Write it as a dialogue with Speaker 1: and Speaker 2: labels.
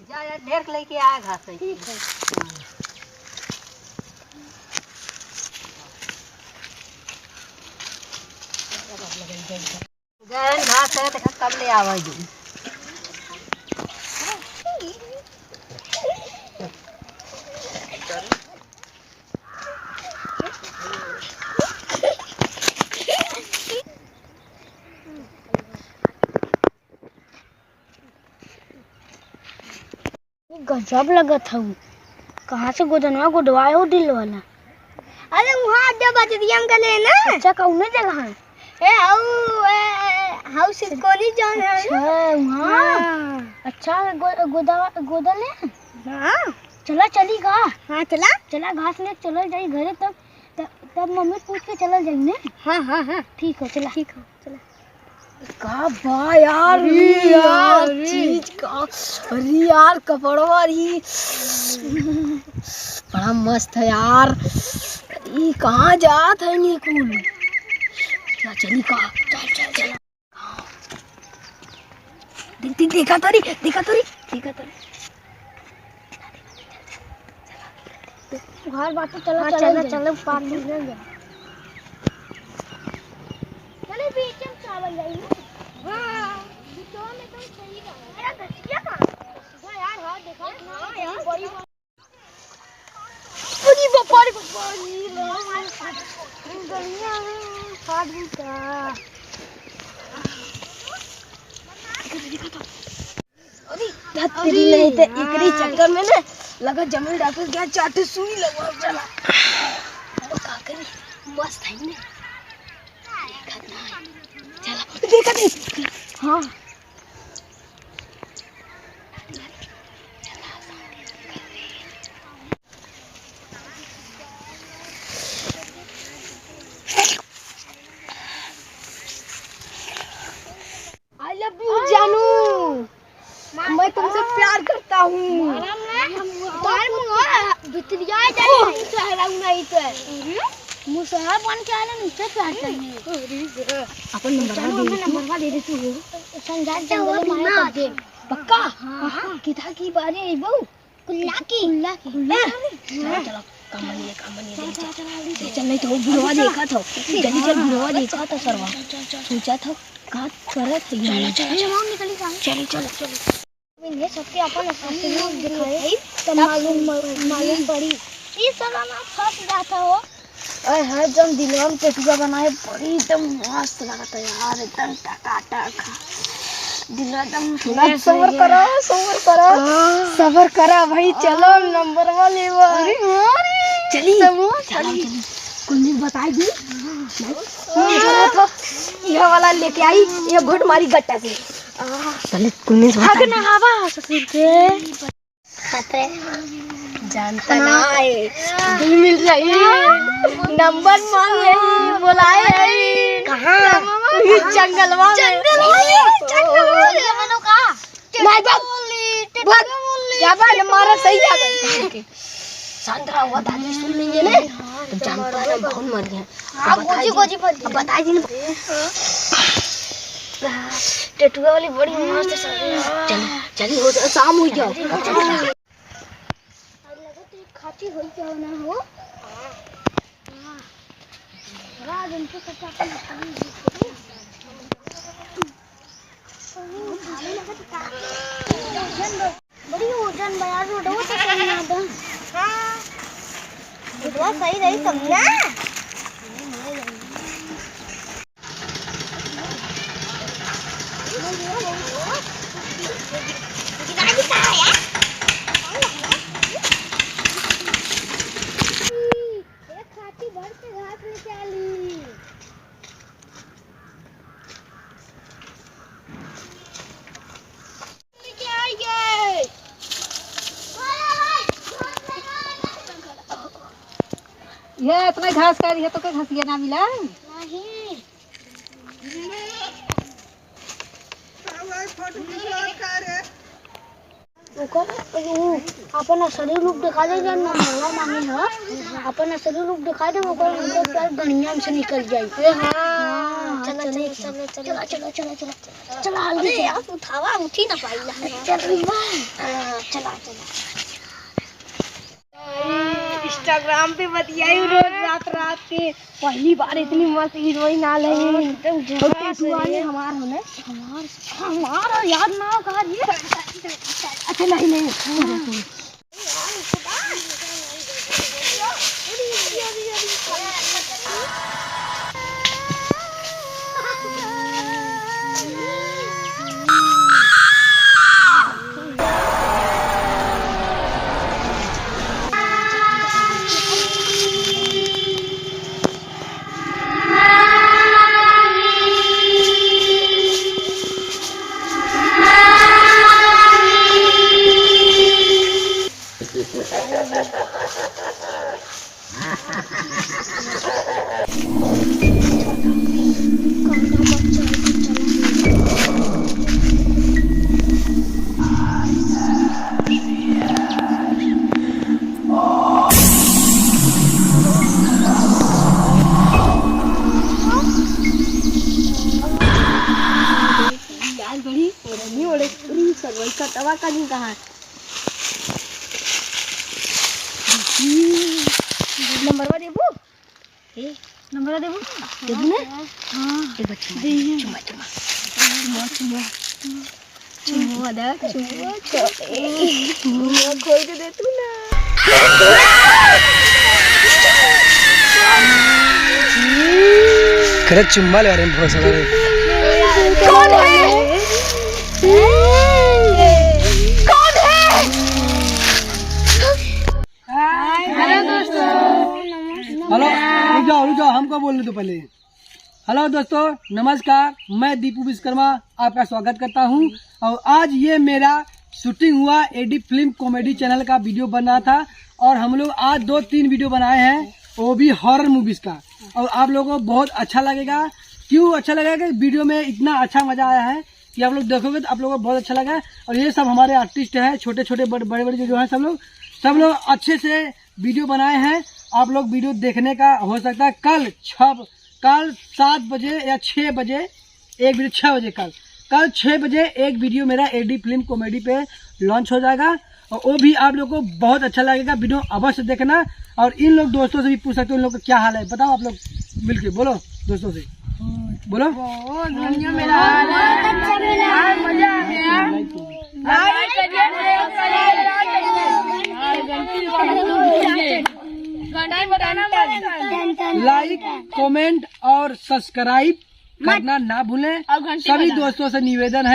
Speaker 1: जा यार ढेर लेके आया घास है। ठीक है। गैन घास है तो कब ले आवा जी।
Speaker 2: गजब लगा था वो। कहाँ से गोदनवा गोदवाए हो दिल वाला।
Speaker 3: अरे वहाँ जब बजरिया अंकल है ना।
Speaker 2: अच्छा कौन जगह है?
Speaker 3: हाउस कोनी जान है।
Speaker 2: अच्छा वहाँ। अच्छा गोदन है।
Speaker 3: हाँ
Speaker 2: चला चली गा।
Speaker 3: हाँ चला
Speaker 2: चला घास ले चल जाई घरे तब मम्मी पूछ के चला जाई ने।
Speaker 3: हाँ हाँ हाँ
Speaker 2: ठीक हो चला।
Speaker 3: ठीक हो चला।
Speaker 2: का बा यार यार चीज का। अरे यार कपड़वा रही बड़ा मस्त है यार। ये कहाँ जात है निकुल क्या चली का। चल चल चल देखा तो रही घर बात चला चला पार्क में गया। चले बीच में चावल जाई ना। हां बीचो में तो सही का मेरा गठिया का यार। हां देखा ना यार बड़ी अरे बापा रे गलियां में काट दी का। देखा तो अरे धत्तरी नहीं तो एकरी चक्कर में ना लगा जमीन डाकर गया चाटे सुई लगा चला। तो का करी मस्त है ने। देखा नहीं। हाँ आई लव यू जानू। मैं तुमसे प्यार करता हूँ। मुसहरा बन के आले नीचे प्यार करने। अपन नंबर दे दे तू संजात जंगल में मार दे पक्का। हां किथा की बारी आई बहु कुल्ला की चलो काम बनिए दे चल नहीं तो बुढ़वा देखा था। जल्दी चल बुढ़वा देखा था सरवा सोचा था का करत है। चलो निकली काम चलो मैंने सबके अपन असली दिखाए तब मालूम पड़ी ये साला ना फंस जाता हो। अरे हर जम दिलवा में टेटुआ बनाए बड़ी एकदम मस्त लगता है यार। एकदम टकाटक दिलवा एकदम थोड़ा सबर करा भाई। चलो नंबर वाले चली कुछ बताई दी यह वाला लेके आई। ये घुट मारी गट्टा से चले कुछ भागना हवा ससुर के खतरे जानता ना है दिल मिल रही नंबर मांग रही बुलाए कहाँ जंगलवा में मारा सही जाएगा। सांद्रा हुआ था सुन लेंगे ना तो जानता है बहुत मर गया। बता दी टेटुआ वाली बड़ी मस्त चली हो शाम हो जाओ। खाती हो जाओ ना हो राज उनको सच्चा बड़ी वजन बाजार रोड हो तो करना दो। हां बुढ़वा सही रही तब ना।
Speaker 1: ये इतना घास का रही है तो क्या घासिया ना मिला
Speaker 2: नहीं अपन शरीर रूप दिखा दे जन मोला मांगे है अपन शरीर रूप दिखा दे वो प्यार गणिया से निकल जाए। हां चलो चलो चलो चलो चलो हल्दी यार उठावा उठी ना पाई चला इंस्टाग्राम पे बतियाई रोज रात के पहली बार इतनी मस्त हीरोइन आ रही है हमारा याद ना हो कहा अच्छा नहीं का तवा का नहीं कहा नंबर देबो नंबर देबो देबो ना हां दे बच्चा दे चुमा चुमा चुमा चुमा दा चुमा खोई दे तू ना
Speaker 4: करे चुम्मा ले रहे हैं बहुत सारे
Speaker 2: कौन है
Speaker 4: हेलो रुक जाओ हमको बोलने दो पहले। हेलो दोस्तों नमस्कार, मैं दीपू विश्वकर्मा आपका स्वागत करता हूं। और आज ये मेरा शूटिंग हुआ एडी फिल्म कॉमेडी चैनल का वीडियो बन रहा था और हम लोग आज 2-3 वीडियो बनाए हैं, वो भी हॉरर मूवीज का। और आप लोगों को बहुत अच्छा लगेगा। क्यों अच्छा लगेगा कि वीडियो में इतना अच्छा मजा आया है कि आप लोग देखोगे तो आप लोगों को बहुत अच्छा लगा। और ये सब हमारे आर्टिस्ट हैं, छोटे छोटे बड़े बड़े जो है सब लोग अच्छे से वीडियो बनाए हैं। आप लोग वीडियो देखने का हो सकता है कल 7 बजे या 6 बजे एक वीडियो 6 बजे कल 6 बजे एक वीडियो मेरा एडी फिल्म कॉमेडी पे लॉन्च हो जाएगा और वो भी आप लोग को बहुत अच्छा लगेगा। वीडियो अवश्य देखना। और इन लोग दोस्तों से भी पूछ सकते हो इन लोग का क्या हाल है, बताओ आप लोग मिलके बोलो दोस्तों से बोलो। लाइक कमेंट और सब्सक्राइब करना ना भूलें। सभी दोस्तों से निवेदन है।